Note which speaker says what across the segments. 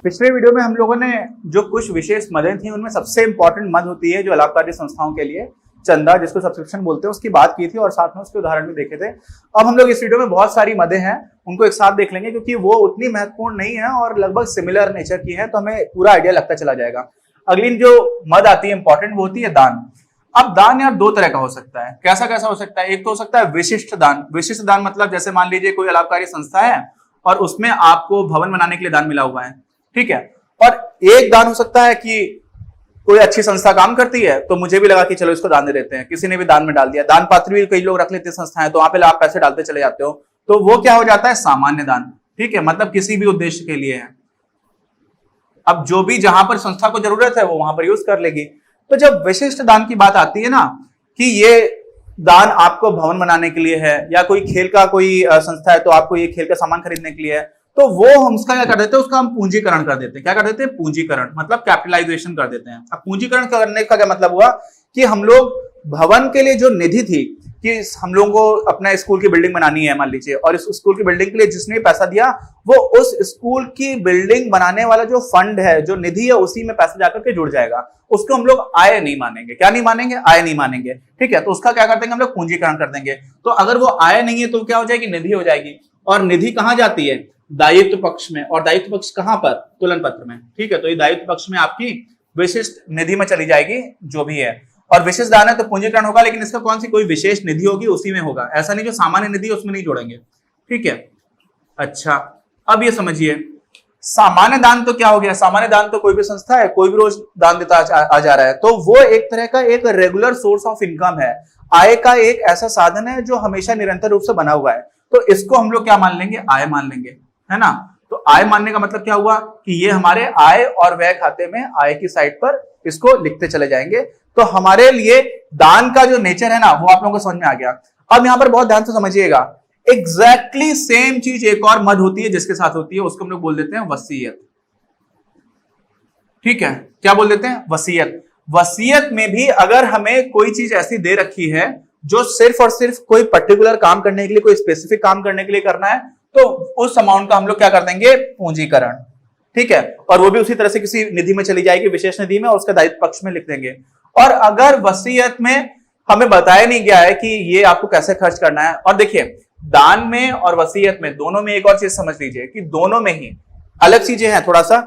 Speaker 1: पिछले वीडियो में हम लोगों ने जो कुछ विशेष मदें थी उनमें सबसे इंपॉर्टेंट मद होती है जो अलाभकारी संस्थाओं के लिए चंदा, जिसको सब्सक्रिप्शन बोलते हैं, उसकी बात की थी और साथ में उसके उदाहरण भी देखे थे। अब हम लोग इस वीडियो में बहुत सारी मदें हैं उनको एक साथ देख लेंगे क्योंकि वो उतनी महत्वपूर्ण नहीं है और लगभग सिमिलर नेचर की है, तो हमें पूरा आइडिया लगता चला जाएगा। अगली जो मद आती है इंपॉर्टेंट वो होती है दान। अब दान यार दो तरह का हो सकता है। कैसा कैसा हो सकता है? एक तो हो सकता है विशिष्ट दान। विशिष्ट दान मतलब जैसे मान लीजिए कोई अलाभकारी संस्था है और उसमें आपको भवन बनाने के लिए दान मिला हुआ है, ठीक है। और एक दान हो सकता है कि कोई अच्छी संस्था काम करती है तो मुझे भी लगा कि चलो इसको दान दे देते हैं, किसी ने भी दान में डाल दिया। दान पात्र भी कई लोग रख लेते हैं संस्थाएं, तो वहां पे आप पैसे डालते चले जाते हो, तो वो क्या हो जाता है? सामान्य दान, ठीक है। मतलब किसी भी उद्देश्य के लिए है। अब जो भी जहां पर संस्था को जरूरत है वो वहां पर यूज कर लेगी। तो जब विशिष्ट दान की बात आती है ना कि ये दान आपको भवन बनाने के लिए है या कोई खेल का कोई संस्था है तो आपको ये खेल का सामान खरीदने के लिए है, तो वो हम उसका क्या कर देते हैं? उसका हम पूंजीकरण कर देते हैं। क्या कर देते हैं? पूंजीकरण, मतलब कैपिटलाइजेशन कर देते हैं। अब पूंजीकरण करने का क्या मतलब हुआ कि हम लोग भवन के लिए जो निधि थी कि हम लोगों को अपना स्कूल की बिल्डिंग बनानी है मान लीजिए, और इस स्कूल की बिल्डिंग के लिए जिसने भी पैसा दिया वो उस स्कूल की बिल्डिंग बनाने वाला जो फंड है, जो निधि है, उसी में पैसा जाकर के जुड़ जाएगा। उसको हम लोग आय नहीं मानेंगे। क्या नहीं मानेंगे? आय नहीं मानेंगे, ठीक है। तो उसका क्या कर देंगे? हम लोग पूंजीकरण कर देंगे। तो अगर वो आय नहीं है तो क्या हो जाएगी? निधि हो जाएगी। और निधि कहां जाती है? दायित्व पक्ष में। और दायित्व पक्ष कहां पर? तुलन पत्र में, ठीक है। तो ये दायित्व पक्ष में आपकी विशिष्ट निधि में चली जाएगी जो भी है। और विशिष्ट दान है तो पूंजीकरण होगा, लेकिन इसका कौन सी कोई विशेष निधि होगी उसी में होगा। ऐसा नहीं जो सामान्य निधि उसमें नहीं जोड़ेंगे, ठीक है। अच्छा, अब ये समझिए सामान्य दान तो क्या हो गया? सामान्य दान तो कोई भी संस्था है, कोई भी रोज दान देता आ जा रहा है, तो वो एक तरह का एक रेगुलर सोर्स ऑफ इनकम है। आय का एक ऐसा साधन है जो हमेशा निरंतर रूप से बना हुआ है। तो इसको हम लोग क्या मान लेंगे? आय मान लेंगे, है ना। तो आय मानने का मतलब क्या हुआ कि ये हमारे आय और व्यय खाते में आय की साइड पर इसको लिखते चले जाएंगे। तो हमारे लिए दान का जो नेचर है ना वो आप लोगों को समझ में आ गया। अब यहां पर बहुत ध्यान से समझिएगा, एग्जैक्टली सेम चीज एक और मद होती है जिसके साथ होती है, उसको हम लोग बोल देते हैं वसीयत, ठीक है। क्या बोल देते हैं? वसीयत। वसीयत में भी अगर हमें कोई चीज ऐसी दे रखी है जो सिर्फ और सिर्फ कोई पर्टिकुलर काम करने के लिए, कोई स्पेसिफिक काम करने के लिए करना है, तो उस अमाउंट का हम लोग क्या कर देंगे? पूंजीकरण, ठीक है। और वो भी उसी तरह से किसी निधि में चली जाएगी, विशेष निधि में, और उसका दायित्व पक्ष में लिख देंगे। और अगर वसीयत में हमें बताया नहीं गया है कि ये आपको कैसे खर्च करना है, और देखिए दान में और वसीयत में दोनों में एक और चीज समझ लीजिए कि दोनों में ही अलग चीजें हैं। थोड़ा सा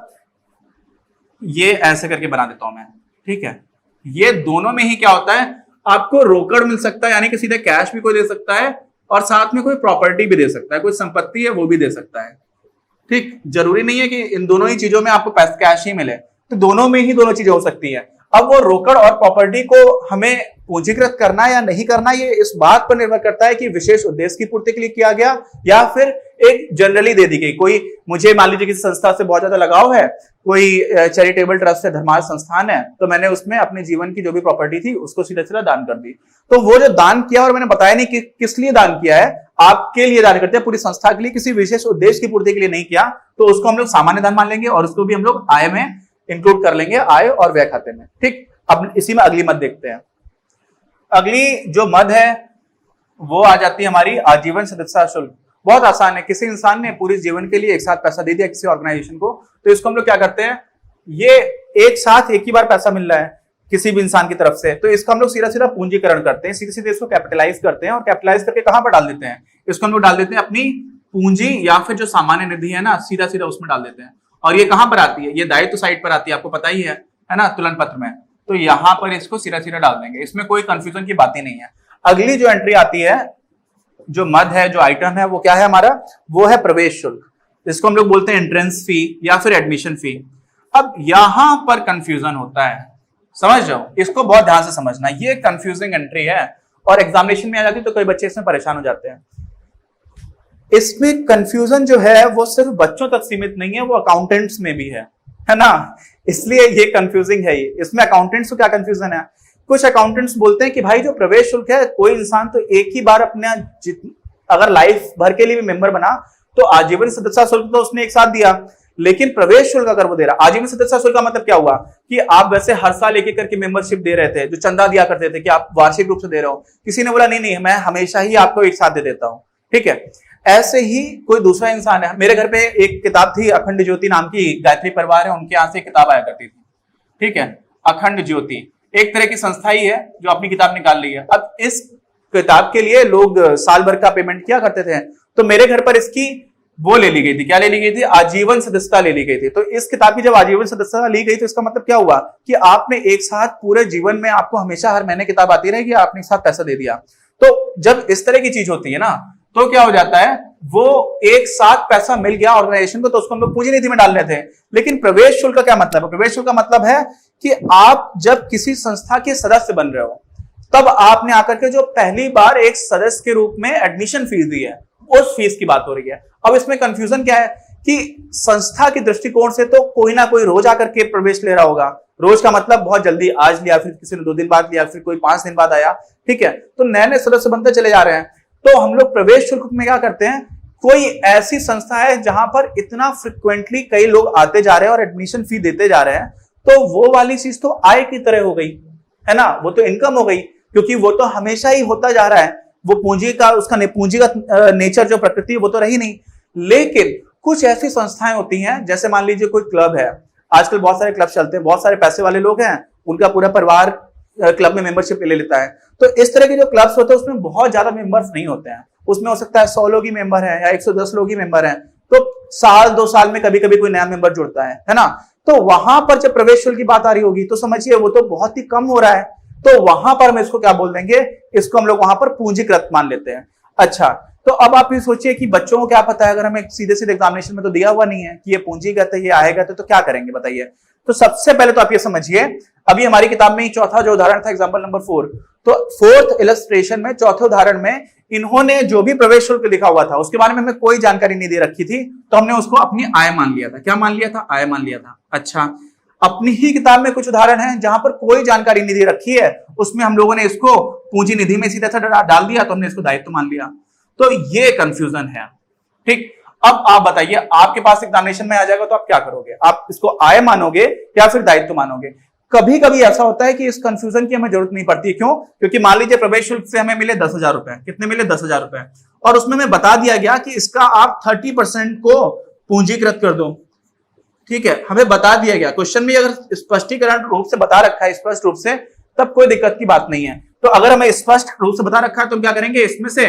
Speaker 1: ये ऐसे करके बना देता हूं मैं, ठीक है। ये दोनों में ही क्या होता है? आपको रोकड़ मिल सकता है, यानी कि सीधे कैश भी कोई दे सकता है, और साथ में कोई प्रॉपर्टी भी दे सकता है, कोई संपत्ति है वो भी दे सकता है, ठीक। जरूरी नहीं है कि इन दोनों ही चीजों में आपको पैसा कैश ही मिले, तो दोनों में ही दोनों चीजें हो सकती है। अब वो रोकड़ और प्रॉपर्टी को हमें पूंजीकृत करना या नहीं करना, ये इस बात पर निर्भर करता है कि विशेष उद्देश्य की पूर्ति के लिए किया गया या फिर एक जनरली दे दी गई। कोई मुझे मान लीजिए किसी संस्था से बहुत ज्यादा लगाव है, कोई चैरिटेबल ट्रस्ट है, धर्मार्थ संस्थान है, तो मैंने उसमें अपने जीवन की जो भी प्रॉपर्टी थी उसको सीधा सीधा दान कर दी। तो वो जो दान किया, और मैंने बताया नहीं कि किस लिए दान किया है, आपके लिए दान करते हैं, पूरी संस्था के लिए, किसी विशेष उद्देश्य की पूर्ति के लिए नहीं किया, तो उसको हम लोग सामान्य दान मान लेंगे और उसको भी हम लोग आय में इंक्लूड कर लेंगे, आय और व्यय खाते में, ठीक। अब इसी में अगली मद देखते हैं। अगली जो मद है वो आ जाती है हमारी आजीवन सदस्यता शुल्क। बहुत आसान है, किसी इंसान ने पूरे जीवन के लिए एक साथ पैसा दे दिया किसी ऑर्गेनाइजेशन को, तो इसको हम लोग क्या करते हैं? ये एक साथ एक ही बार पैसा मिल रहा है किसी भी इंसान की तरफ से, तो इसका हम लोग सीधा सीधा पूंजीकरण करते हैं, सीधे सीधे इसको कैपिटलाइज करते हैं। और कैपिटलाइज करके कहां पर डाल देते हैं? इसको हम लोग डाल देते हैं अपनी पूंजी या फिर जो सामान्य निधि है ना, सीधा सीधा उसमें डाल देते हैं। और ये कहां पर आती है? ये दायित्व साइड पर आती है, आपको पता ही है ना, तुलन पत्र में। तो यहां पर इसको सीधा सीधा डाल देंगे, इसमें कोई कंफ्यूजन की बात ही नहीं है। अगली जो एंट्री आती है, जो मद है, जो आइटम है, वो क्या है हमारा? वो है प्रवेश शुल्क। इसको हम लोग बोलते हैं एंट्रेंस फी या फिर एडमिशन फी। अब यहां पर कंफ्यूजन होता है, समझ जाओ, इसको बहुत ध्यान से समझना। ये कंफ्यूजिंग एंट्री है और एग्जामिनेशन में आ जाती है तो कई बच्चे इसमें परेशान हो जाते हैं। इसमें कंफ्यूजन जो है वो सिर्फ बच्चों तक सीमित नहीं है, वो अकाउंटेंट्स में भी है ना, इसलिए ये कंफ्यूजिंग है। ये इसमें अकाउंटेंट्स को क्या कंफ्यूजन है? कुछ अकाउंटेंट्स बोलते हैं कि भाई जो प्रवेश शुल्क है, कोई इंसान तो एक ही बार अपने अगर लाइफ भर के लिए भी मेंबर बना तो आजीवन सदस्यता शुल्क तो उसने एक साथ दिया, लेकिन प्रवेश शुल्क अगर वो दे रहा, आजीवन सदस्यता शुल्क का मतलब क्या हुआ कि आप वैसे हर साल एक एक करके मेंबरशिप दे रहे थे, जो चंदा दिया करते थे कि आप वार्षिक रूप से दे रहे हो, किसी ने बोला नहीं नहीं मैं हमेशा ही आपको एक साथ दे देता हूं, ठीक है। ऐसे ही कोई दूसरा इंसान है, मेरे घर पे एक किताब थी अखंड ज्योति नाम की, गायत्री परिवार है उनके यहां से किताब आया करती थी, ठीक है, अखंड ज्योति एक तरह की संस्था ही है जो अपनी किताब निकाल रही है। अब इस किताब के लिए लोग साल भर का पेमेंट किया करते थे, तो मेरे घर पर इसकी वो ले ली गई थी, क्या ले ली गई थी, आजीवन सदस्यता ले ली गई थी। तो इस किताब की जब आजीवन सदस्यता ली गई तो इसका मतलब क्या हुआ कि आपने एक साथ पूरे जीवन में आपको हमेशा हर महीने किताब आती रहेगी, आपने एक साथ पैसा दे दिया। तो जब इस तरह की चीज होती है ना तो क्या हो जाता है, वो एक साथ पैसा मिल गया ऑर्गेनाइजेशन को, तो उसको हम लोग पूंजी निधि में डाल रहे थे। लेकिन प्रवेश शुल्क का क्या मतलब है, प्रवेश शुल्क का मतलब है कि आप जब किसी संस्था के सदस्य बन रहे हो तब आपने आकर के जो पहली बार एक सदस्य के रूप में एडमिशन फीस दी है, उस फीस की बात हो रही है। अब इसमें कंफ्यूजन क्या है कि संस्था के दृष्टिकोण से तो कोई ना कोई रोज आकर के प्रवेश ले रहा होगा, रोज का मतलब बहुत जल्दी, आज लिया फिर किसी ने 2 दिन बाद लिया, फिर कोई 5 दिन बाद आया, ठीक है, तो नए नए सदस्य बनते चले जा रहे हैं। तो हम लोग प्रवेश शुल्क में क्या करते हैं, कोई ऐसी संस्था है जहां पर इतना फ्रिक्वेंटली कई लोग आते जा रहे हैं और एडमिशन फी देते जा रहे हैं, तो वो वाली चीज तो आय की तरह हो गई है ना, वो तो इनकम हो गई, क्योंकि वो तो हमेशा ही होता जा रहा है, वो पूंजी का उसका पूंजी का नेचर जो प्रकृति है वो तो रही नहीं। लेकिन कुछ ऐसी संस्थाएं होती हैं, जैसे मान लीजिए कोई क्लब है, आजकल बहुत सारे क्लब चलते हैं, बहुत सारे पैसे वाले लोग हैं, उनका पूरा परिवार क्लब में मेंबरशिप ले लेता है। तो इस तरह के जो क्लब्स होते हैं उसमें बहुत ज्यादा मेंबर्स नहीं होते हैं, उसमें हो सकता है 100 लोग ही मेंबर है या 110 लोग ही मेंबर हैं, तो साल 2 साल में कभी कभी कोई नया मेंबर जुड़ता है ना। तो वहां पर जब प्रवेश शुल्क की बात आ रही होगी तो समझिए वो तो बहुत ही कम हो रहा है, तो वहां पर हम इसको क्या बोल देंगे, इसको हम लोग वहां पर पूंजीकृत मान लेते हैं। अच्छा, तो अब आप ये सोचिए कि बच्चों को क्या पता है, अगर हमें सीधे सीधे एग्जामिनेशन में तो दिया हुआ नहीं है कि ये पूंजीगत है, ये आएगा तो क्या करेंगे बताइए। तो सबसे पहले तो आप ये समझिए, अभी हमारी किताब में ही चौथा जो उदाहरण था एग्जांपल नंबर 4, तो 4th इलस्ट्रेशन में चौथे उदाहरण में इन्होंने जो भी प्रवेश शुल्क लिखा हुआ था उसके बारे में हमें कोई जानकारी नहीं दे रखी थी, तो हमने उसको अपनी आय मान लिया था। क्या मान लिया था, आय मान लिया था। अच्छा, अपनी ही किताब में कुछ उदाहरण हैं जहां पर कोई जानकारी नहीं दे रखी है, उसमें हम लोगों ने इसको पूंजी निधि में सीधा डाल दिया, तो हमने इसको दायित्व मान लिया। तो ये कंफ्यूजन है, ठीक। अब आप बताइए, आपके पास एग्जामिनेशन में आ जाएगा तो आप क्या करोगे, आप इसको आय मानोगे या फिर दायित्व मानोगे। कभी कभी ऐसा होता है कि इस कंफ्यूजन की हमें जरूरत नहीं पड़ती, क्यों, क्योंकि मान लीजिए प्रवेश शुल्क से हमें मिले 10,000 रुपए, कितने मिले 10,000 रुपए, और उसमें हमें बता दिया गया कि इसका आप 30% को पूंजीकृत कर दो, ठीक है, हमें बता दिया गया, क्वेश्चन में अगर स्पष्टीकरण रूप से बता रखा है स्पष्ट रूप से, तब कोई दिक्कत की बात नहीं है। तो अगर हमें स्पष्ट रूप से बता रखा है तो हम क्या करेंगे, इसमें से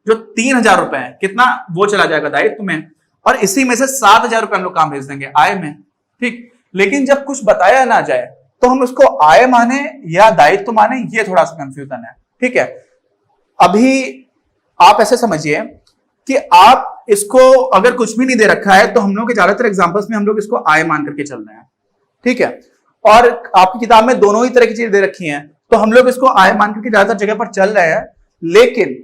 Speaker 1: जो 3,000 रुपए है कितना वो चला जाएगा दायित्व में, और इसी में से 7,000 रुपए हम लोग काम भेज देंगे आय में, ठीक। लेकिन जब कुछ बताया ना जाए तो हम उसको आय माने या दायित्व माने, ये थोड़ा सा कंफ्यूजन है, ठीक है। अभी आप ऐसे समझिए कि आप इसको अगर कुछ भी नहीं दे रखा है तो हम लोग के ज्यादातर एग्जांपल्स में हम लोग इसको आय मान करके चल रहे हैं, ठीक है, और आपकी किताब में दोनों ही तरह की चीजें दे रखी हैं, तो हम लोग इसको आय मान करके ज्यादातर जगह पर चल रहे हैं। लेकिन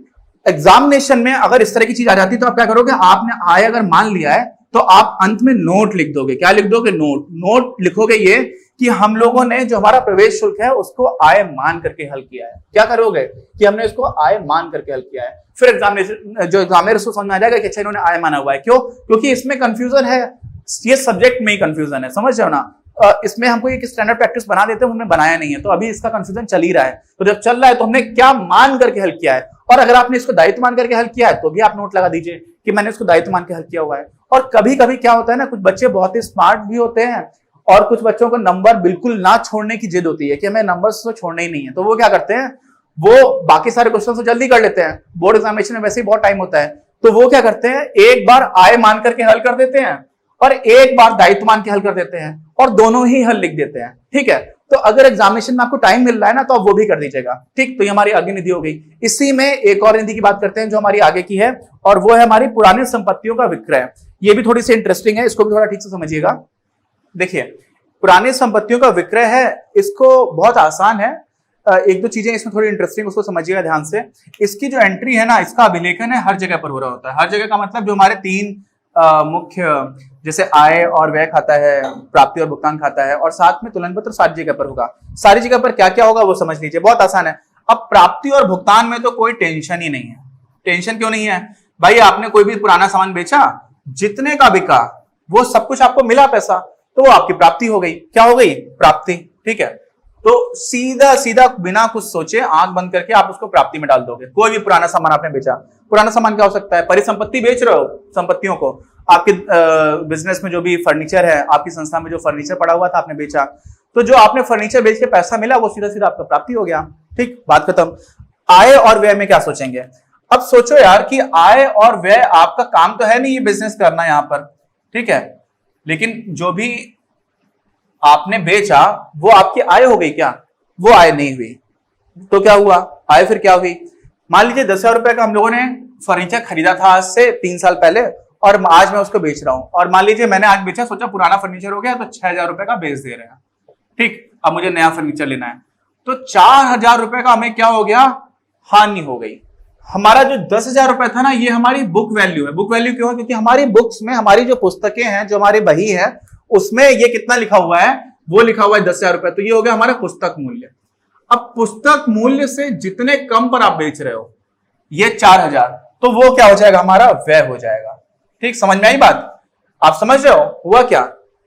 Speaker 1: एग्जामिनेशन में अगर इस तरह की चीज आ जाती है तो आप क्या करोगे, आपने आय अगर मान लिया है तो आप अंत में नोट लिख दोगे। क्या लिख दोगे, नोट लिखोगे ये कि हम लोगों ने जो हमारा प्रवेश शुल्क है उसको आय मान करके हल किया है। क्या करोगे कि हमने इसको आय मान करके हल किया है। फिर एग्जामिनेशन जो एग्जामिनर उसको समझ में आ जाएगा कि अच्छा इन्होंने आय माना हुआ है। क्यों, क्योंकि इसमें कंफ्यूजन है, ये सब्जेक्ट में ही कंफ्यूजन है, समझ रहे हो ना। इसमें हमको एक स्टैंडर्ड प्रैक्टिस बना देते हैं, हमने बनाया नहीं है, तो अभी इसका कंफ्यूजन चल ही रहा है। तो जब चल रहा है तो हमने क्या मान करके हल किया है, और अगर आपने इसको दायित्व मान करके हल किया है तो भी आप नोट लगा दीजिए कि मैंने इसको दायित्व मान के हल किया हुआ है। और कभी कभी क्या होता है ना, कुछ बच्चे बहुत ही स्मार्ट भी होते हैं और कुछ बच्चों को नंबर बिल्कुल ना छोड़ने की जिद होती है कि हमें नंबर्स तो छोड़ने ही नहीं है, तो वो क्या करते हैं, वो बाकी सारे क्वेश्चन तो जल्दी कर लेते हैं, बोर्ड एग्जामिनेशन में वैसे ही बहुत टाइम होता है, तो वो क्या करते हैं, एक बार आय मान करके हल कर देते हैं और एक बार दायित्व मान के हल कर देते हैं, और दोनों ही हल लिख देते हैं, ठीक है। तो अगर एग्जामिनेशन में आपको टाइम मिल रहा है ना, तो आप वो भी कर दीजिएगा, ठीक। तो ये हमारी आगे निधि हो गई। इसी में एक और निधि की बात करते हैं जो हमारी आगे की है, और वो है हमारी पुरानी संपत्तियों का विक्रय। ये भी थोड़ी सी इंटरेस्टिंग है, इसको भी थोड़ा ठीक से समझिएगा। देखिए, पुरानी संपत्तियों का विक्रय है, इसको बहुत आसान है, एक दो चीजें इसमें थोड़ी इंटरेस्टिंग, उसको समझिएगा ध्यान से। इसकी जो एंट्री है ना, इसका अभिलेखन है हर जगह पर हो रहा होता है। हर जगह का मतलब जो हमारे 3 मुख्य, जैसे आय और व्यय खाता है, प्राप्ति और भुगतान खाता है, और साथ में तुलन पत्र सारी जगह पर होगा। सारी जगह पर क्या क्या होगा वो समझ लीजिए, बहुत आसान है। अब प्राप्ति और भुगतान में तो कोई टेंशन ही नहीं है। टेंशन क्यों नहीं है भाई, आपने कोई भी पुराना सामान बेचा, जितने का बिका वो सब कुछ आपको मिला पैसा, तो वो आपकी प्राप्ति हो गई। क्या हो गई? प्राप्ति। ठीक है, तो सीधा सीधा बिना कुछ सोचे आंख बंद करके आप उसको प्राप्ति में डाल दोगे। कोई भी पुराना सामान आपने बेचा, पुराना सामान क्या हो सकता है? परिसंपत्ति बेच रहे हो, संपत्तियों को, आपके बिजनेस में जो भी फर्नीचर है, आपकी संस्था में जो फर्नीचर पड़ा हुआ था आपने बेचा, तो जो आपने फर्नीचर बेच के पैसा मिला वो सीधा सीधा आपका प्राप्ति हो गया। ठीक, बात खत्म। आय और व्यय में क्या सोचेंगे? अब सोचो यार कि आय और व्यय आपका काम तो है नहीं ये बिजनेस करना यहां पर, ठीक है, लेकिन जो भी आपने बेचा वो आपकी आय हो गई क्या? वो आय नहीं हुई। तो क्या हुआ? आय फिर क्या हुई? मान लीजिए 10,000 रुपए का हम लोगों ने फर्नीचर खरीदा था आज से 3 साल पहले, और आज मैं उसको बेच रहा हूं, और मान लीजिए मैंने आज बेचा, सोचा पुराना फर्नीचर हो गया तो 6,000 रुपए का बेच दे रहे हैं। ठीक, अब मुझे नया फर्नीचर लेना है, तो 4,000 रुपए का हमें क्या हो गया? हानि हो गई। हमारा जो 10,000 रुपए था ना, ये हमारी बुक वैल्यू है। बुक वैल्यू क्यों है? क्योंकि हमारी बुक्स में हमारी जो पुस्तकें हैं, जो हमारी बही है, उसमें ये कितना लिखा हुआ है? वो लिखा हुआ है 10,000 रुपए, तो ये हो गया हमारा पुस्तक मूल्य। अब पुस्तक मूल्य से जितने कम पर आप बेच रहे हो, ये 4,000, तो वो क्या हो जाएगा? हमारा व्यय हो जाएगा। ठीक, समझ में आई बात? आप समझ रहे हो हुआ क्या?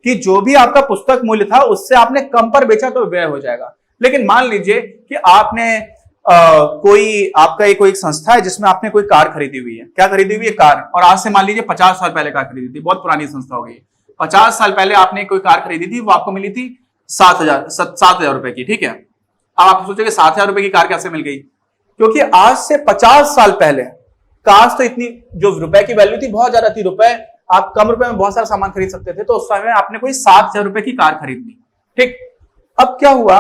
Speaker 1: कि जो भी आपका पुस्तक मूल्य था उससे आपने कम पर बेचा तो व्यय हो जाएगा। लेकिन मान लीजिए कि आपने कोई आपका कोई एक संस्था है जिसमें आपने कोई कार खरीदी हुई है। क्या खरीदी हुई है? कार। और आज से मान लीजिए 50 साल पहले कार खरीदी थी, बहुत पुरानी संस्था हो गई। 50 साल पहले आपने कोई कार खरीदी थी, वो आपको मिली थी 7,000 रुपए की। ठीक है, अब आप सोचेंगे 7,000 रुपए की कार कैसे मिल गई? क्योंकि आज से 50 साल पहले कार तो इतनी, जो रुपए की वैल्यू थी बहुत ज्यादा थी, रुपए आप कम रुपए में बहुत सारा सामान खरीद सकते थे, तो उस समय आपने कोई 7,000 रुपए की कार खरीद ली। ठीक, अब क्या हुआ?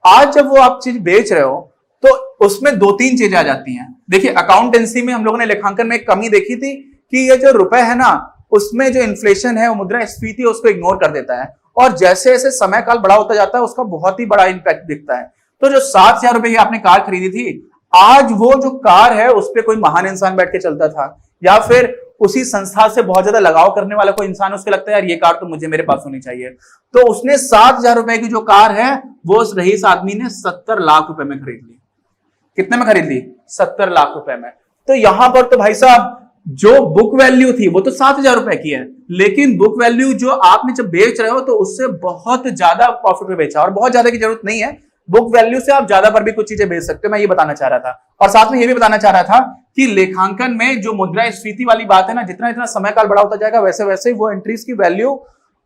Speaker 1: आज जब वो आप चीज बेच रहे हो तो उसमें 2-3 चीजें आ जाती हैं। देखिए, अकाउंटेंसी में हम लोगों ने लेखांकन में एक कमी देखी थी कि ये जो रुपए है ना, उसमें जो इन्फ्लेशन है, वो मुद्रास्फीति, उसको इग्नोर कर देता है, और जैसे जैसे समय काल बड़ा होता जाता है उसका बहुत ही बड़ा इंपैक्ट दिखता है। तो जो 7,000 रुपए की आपने कार खरीदी थी, आज वो जो कार है उस पर कोई महान इंसान बैठ के चलता था, या फिर उसी संस्था से बहुत ज्यादा लगाव करने वाला कोई इंसान, उसको लगता है यार ये कार तो मुझे मेरे पास होनी चाहिए, तो उसने 7,000 रुपए की जो कार है वो उस रईस आदमी ने 70 लाख रुपए में खरीद ली। कितने में खरीद ली? 70 लाख रुपए में। तो यहां पर तो भाई साहब जो बुक वैल्यू थी वो तो 7,000 रुपए की है, लेकिन बुक वैल्यू जो आपने जब बेच रहे हो तो उससे बहुत ज्यादा प्रॉफिट में बेचा, और बहुत ज्यादा की जरूरत नहीं है, बुक वैल्यू से आप ज्यादा पर भी कुछ चीजें बेच सकते हो। मैं ये बताना चाह रहा था, और साथ में ये भी बताना चाह रहा था कि लेखांकन में जो मुद्रास्फीति वाली बात है ना, जितना जितना समय काल बड़ा होता जाएगा वैसे वैसे वो एंट्रीज की वैल्यू,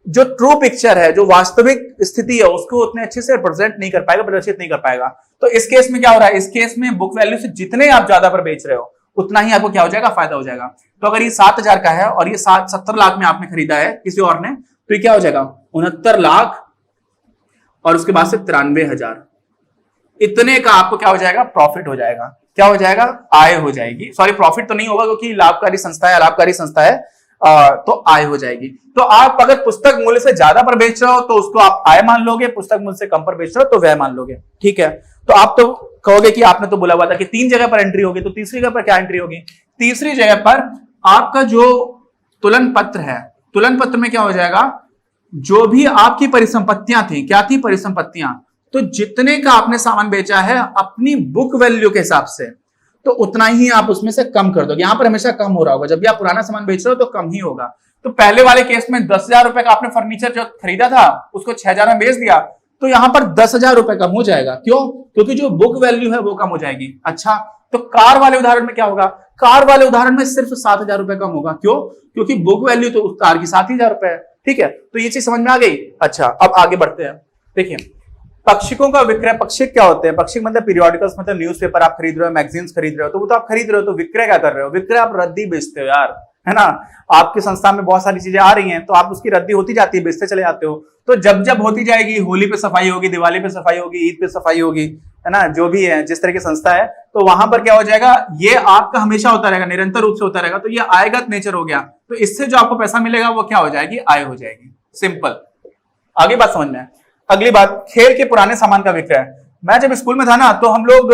Speaker 1: जो ट्रू पिक्चर है, जो वास्तविक स्थिति है, उसको उतने अच्छे से रिप्रेजेंट नहीं कर पाएगा, प्रदर्शित नहीं कर पाएगा। तो इस केस में क्या हो रहा है? इस केस में बुक वैल्यू से जितने आप ज्यादा पर बेच रहे हो उतना ही आपको क्या हो जाएगा? फायदा हो जाएगा। तो अगर ये 7,000 का है और ये 70 लाख में आपने खरीदा है किसी और ने, तो ये क्या हो जाएगा? 69 लाख, और उसके बाद से 93,000, इतने का आपको क्या हो जाएगा? प्रॉफिट हो जाएगा। क्या हो जाएगा? आय हो जाएगी। सॉरी, प्रॉफिट तो नहीं होगा क्योंकि लाभकारी संस्था है, लाभकारी संस्था है, तो आय हो जाएगी। तो आप अगर पुस्तक मूल्य से ज्यादा पर बेच रहे हो तो उसको आप आय मान लोगे, पुस्तक मूल्य से कम पर बेच रहे हो तो व्यय मान लोगे। ठीक है, तो आप तो कहोगे कि आपने तो बोला हुआ था कि 3 जगह पर एंट्री होगी, तो तीसरी जगह पर क्या एंट्री होगी? तीसरी जगह पर आपका जो तुलन पत्र है, तुलन पत्र में क्या हो जाएगा? जो भी आपकी परिसंपत्तियां थी, क्या थी? परिसंपत्तियां, तो जितने का आपने सामान बेचा है अपनी बुक वैल्यू के हिसाब से, तो उतना ही आप उसमें से कम कर दोगे। यहां पर हमेशा कम हो रहा होगा, जब भी आप पुराना सामान बेच रहे हो तो कम ही होगा। तो पहले वाले केस में 10,000 रुपए का आपने फर्नीचर जो खरीदा था उसको 6,000 में बेच दिया, तो यहां पर 10,000 रुपए कम हो जाएगा। क्यों? क्योंकि जो बुक वैल्यू है वो कम हो जाएगी। अच्छा, तो कार वाले उदाहरण में क्या होगा? कार वाले उदाहरण में सिर्फ 7,000 रुपए कम होगा। क्यों? क्योंकि बुक वैल्यू तो उस कार की 7,000 रुपए है। ठीक है, तो ये चीज समझ में आ गई। अच्छा, अब आगे बढ़ते हैं। देखिए, पक्षिकों का विक्रय, पक्षिक क्या होते हैं? पक्षिक मतलब पीरियोडिकल्स, मतलब न्यूज़पेपर आप खरीद रहे हो, मैगजीन्स खरीद रहे हो, तो वो तो आप खरीद रहे हो, तो विक्रय क्या कर रहे हो? विक्रय आप रद्दी बेचते हो यार, है ना। आपकी संस्था में बहुत सारी चीजें आ रही हैं तो आप उसकी रद्दी होती जाती है, बेचते चले जाते हो। तो जब जब होती जाएगी, होली पे सफाई होगी, दिवाली पे सफाई होगी, ईद पे सफाई होगी, है ना, जो भी है जिस तरह की संस्था है, तो वहां पर क्या हो जाएगा? ये आपका हमेशा होता रहेगा, निरंतर रूप से होता रहेगा, तो ये आयगत नेचर हो गया। तो इससे जो आपको पैसा मिलेगा वो क्या हो जाएगी? आय हो जाएगी। सिंपल। आगे बात समझ में है। अगली बात, खेल के पुराने सामान का विक्रय। मैं जब स्कूल में था ना, तो हम लोग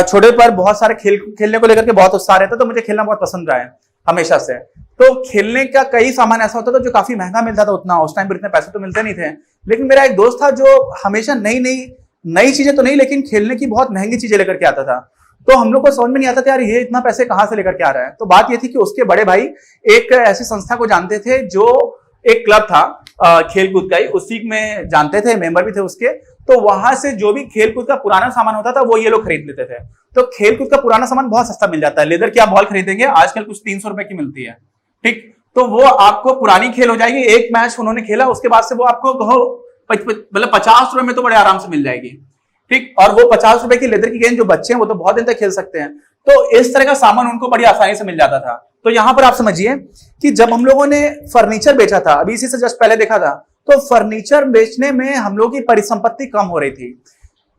Speaker 1: छोटे पर बहुत सारे खेलने को लेकर के बहुत उत्साह रहता, तो मुझे खेलना बहुत पसंद रहा है हमेशा से। तो खेलने का कई सामान ऐसा होता था जो काफी महंगा मिलता था, उतना उस टाइम पर इतने पैसे तो मिलते नहीं थे। लेकिन मेरा एक दोस्त था जो हमेशा नई चीजें तो नहीं, लेकिन खेलने की बहुत महंगी चीजें लेकर के आता था। तो हम लोग को समझ में नहीं आता था यार ये इतना पैसे कहां से लेकर के आ रहा है। तो बात ये थी कि उसके बड़े भाई एक ऐसी संस्था को जानते थे जो एक क्लब था खेलकूद का ही, उसी में जानते थे, मेंबर भी थे उसके। तो वहां से जो भी खेलकूद का पुराना सामान होता था वो ये लोग खरीद लेते थे। तो खेलकूद का पुराना सामान बहुत सस्ता मिल जाता है। लेदर की आप बॉल खरीदेंगे आजकल कुछ 300 रुपए की मिलती है, ठीक। तो वो आपको पुरानी खेल हो जाएगी। एक मैच उन्होंने खेला, उसके बाद से वो आपको मतलब 50 रुपए में तो बड़े आराम से मिल जाएगी, ठीक। और वो 50 रुपए की लेदर की गेंद जो बच्चे हैं वो तो बहुत दिन तक खेल सकते हैं। तो इस तरह का सामान उनको बड़ी आसानी से मिल जाता था। तो यहां पर आप समझिए कि जब हम लोगों ने फर्नीचर बेचा था, अभी इसी से जस्ट पहले देखा था, तो फर्नीचर बेचने में हम लोग की परिसंपत्ति कम हो रही थी।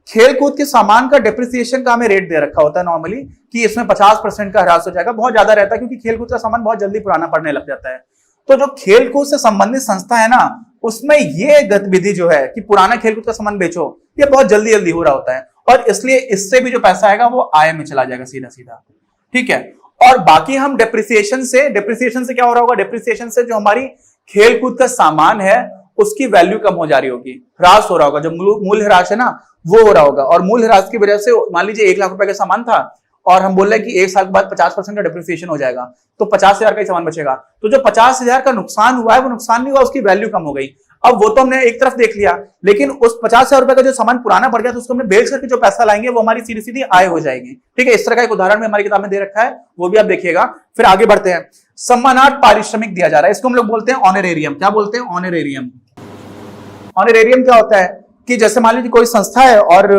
Speaker 1: खेलकूद के सामान का डिप्रिसिएशन का हमें रेट दे रखा होता है नॉर्मली कि इसमें 50% का ह्रास हो जाएगा, बहुत ज्यादा रहता है क्योंकि खेलकूद का सामान बहुत जल्दी पुराना पड़ने लग जाता है। तो जो खेलकूद से संबंधित संस्था है ना, उसमें ये गतिविधि जो है कि पुराना खेलकूद का सामान बेचो, ये बहुत जल्दी जल्दी हो रहा होता है। और इसलिए इससे भी जो पैसा आएगा वो आय में चला जाएगा सीधा सीधा, ठीक है। और बाकी हम डिप्रिसिएशन से क्या हो रहा होगा? डिप्रिसिएशन से जो हमारी खेलकूद का सामान है उसकी वैल्यू कम हो जा रही होगी, ह्रास हो रहा होगा। जो मूल्य ह्रास है ना वो हो रहा होगा। और मूल्य ह्रास की वजह से मान लीजिए 1 लाख रुपए का सामान था और हम बोल रहे हैं कि 1 साल के बाद 50% का डिप्रिसिएशन हो जाएगा, तो 50,000 का ही सामान बचेगा। तो जो 50,000 का नुकसान हुआ है वो नुकसान नहीं हुआ, उसकी वैल्यू कम हो गई। अब वो तो हमने एक तरफ देख लिया, लेकिन उस 50,000 रुपए का जो सामान पुराना पड़ गया तो उसको हमने बेच करके जो पैसा लाएंगे वो हमारी सीधी सीधी आय हो जाएगी, ठीक है। इस तरह का एक उदाहरण में हमारी किताब में दे रखा है, वो भी आप देखिएगा। फिर आगे बढ़ते हैं। सम्मानार्थ पारिश्रमिक दिया जा रहा है, इसको हम लोग बोलते हैं ऑनरेरियम। क्या बोलते हैं? ऑनरेरियम। ऑनरेरियम क्या होता है कि जैसे मान लीजिए कोई संस्था है और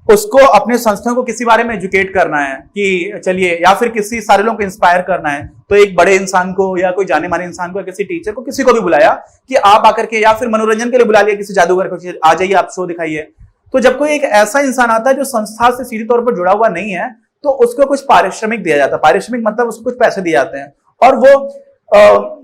Speaker 1: उसको अपने संस्थाओं को किसी बारे में एजुकेट करना है कि चलिए, या फिर किसी सारे लोगों को इंस्पायर करना है, तो एक बड़े इंसान को या कोई जाने माने इंसान को या किसी टीचर को, किसी को भी बुलाया कि आप आकर के, या फिर मनोरंजन के लिए बुला लिया किसी जादूगर को, आ जाइए आप शो दिखाइए। तो जब कोई एक ऐसा इंसान आता है जो संस्था से सीधे तौर पर जुड़ा हुआ नहीं है, तो उसको कुछ पारिश्रमिक दिया जाता है। पारिश्रमिक मतलब उसको कुछ पैसे दिए जाते हैं। और वो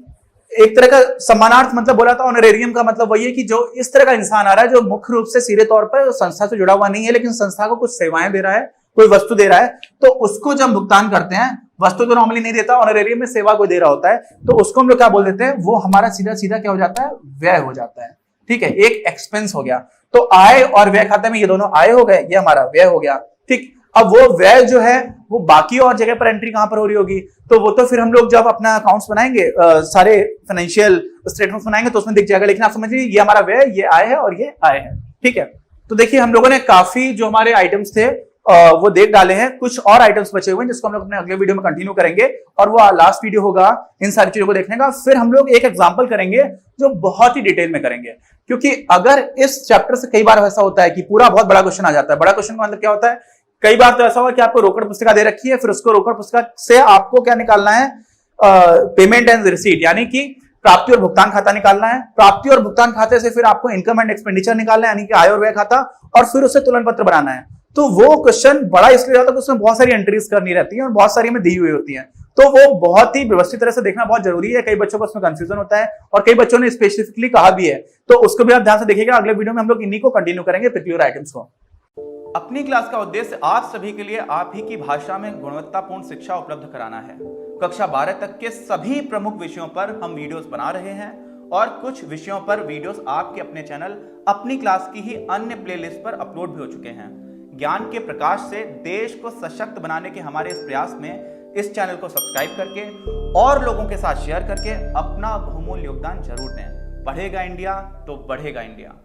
Speaker 1: एक तरह का सम्मानार्थ मतलब बोला था। ऑनरेरियम का मतलब वही है कि जो इस तरह का इंसान आ रहा है जो मुख्य रूप से सीधे तौर पर संस्था से जुड़ा हुआ नहीं है, लेकिन संस्था को कुछ सेवाएं दे रहा है, कोई वस्तु दे रहा है, तो उसको जब भुगतान करते हैं, वस्तु तो नॉर्मली नहीं देता, ऑनरेरियम में सेवा को दे रहा होता है, तो उसको हम लोग क्या बोल देते हैं? वो हमारा सीधा सीधा क्या हो जाता है? व्यय हो जाता है, ठीक है। एक एक्सपेंस हो गया। तो आय और व्यय खाते में ये दोनों आय हो गए, ये हमारा व्यय हो गया, ठीक। अब वो व्यय जो है वो बाकी और जगह पर एंट्री कहां पर हो रही होगी? तो वो तो फिर हम लोग जब अपना अकाउंट्स बनाएंगे, सारे फाइनेंशियल स्टेटमेंट्स बनाएंगे तो उसमें दिख जाएगा। लेकिन आप समझिए ये हमारा व्यय, ये आय है और ये आय है, ठीक है। तो देखिए हम लोगों ने काफी जो हमारे आइटम्स थे वो देख डाले हैं। कुछ और आइटम्स बचे हुए हैं जिसको हम लोग अपने अगले वीडियो में कंटिन्यू करेंगे, और वो लास्ट वीडियो होगा इन सारी चीजों को देखने का। फिर हम लोग एक एग्जांपल करेंगे जो बहुत ही डिटेल में करेंगे, क्योंकि अगर इस चैप्टर से कई बार ऐसा होता है कि पूरा बहुत बड़ा क्वेश्चन आ जाता है। बड़ा क्वेश्चन का मतलब क्या होता है? कई बार तो ऐसा हुआ कि आपको रोकड़ पुस्तिका दे रखी है, फिर उसको रोकड़ पुस्तिका से आपको क्या निकालना है? पेमेंट एंड रिसीट, यानी कि प्राप्ति और भुगतान खाता निकालना है। प्राप्ति और भुगतान खाते से फिर आपको इनकम एंड एक्सपेंडिचर निकालना है, यानी कि आय और व्यय खाता, और फिर उसे तुलन पत्र बनाना है। तो वो क्वेश्चन बड़ा इसलिए जाता है कि उसमें बहुत सारी एंट्रीज करनी रहती है और बहुत सारी में दी हुई होती है। तो वो बहुत ही व्यवस्थित तरह से देखना बहुत जरूरी है। कई बच्चों को उसमें कंफ्यूजन होता है और कई बच्चों ने स्पेसिफिकली कहा भी है, तो उसको भी आप ध्यान से देखिएगा। अगले वीडियो में हम लोग इन्हीं को कंटिन्यू करेंगे, पर्टिकुलर आइटम्स को। अपनी क्लास का उद्देश्य आप सभी के लिए आप ही की भाषा में गुणवत्तापूर्ण शिक्षा उपलब्ध कराना है। कक्षा 12 तक के सभी प्रमुख विषयों पर हम वीडियोस बना रहे हैं, और कुछ विषयों पर वीडियोस आपके अपने चैनल अपनी क्लास की ही अन्य प्लेलिस्ट पर अपलोड भी हो चुके हैं। ज्ञान के प्रकाश से देश को सशक्त बनाने के हमारे इस प्रयास में इस चैनल को सब्सक्राइब करके और लोगों के साथ शेयर करके अपना बहुमूल्य योगदान जरूर दें। पढ़ेगा इंडिया तो बढ़ेगा इंडिया।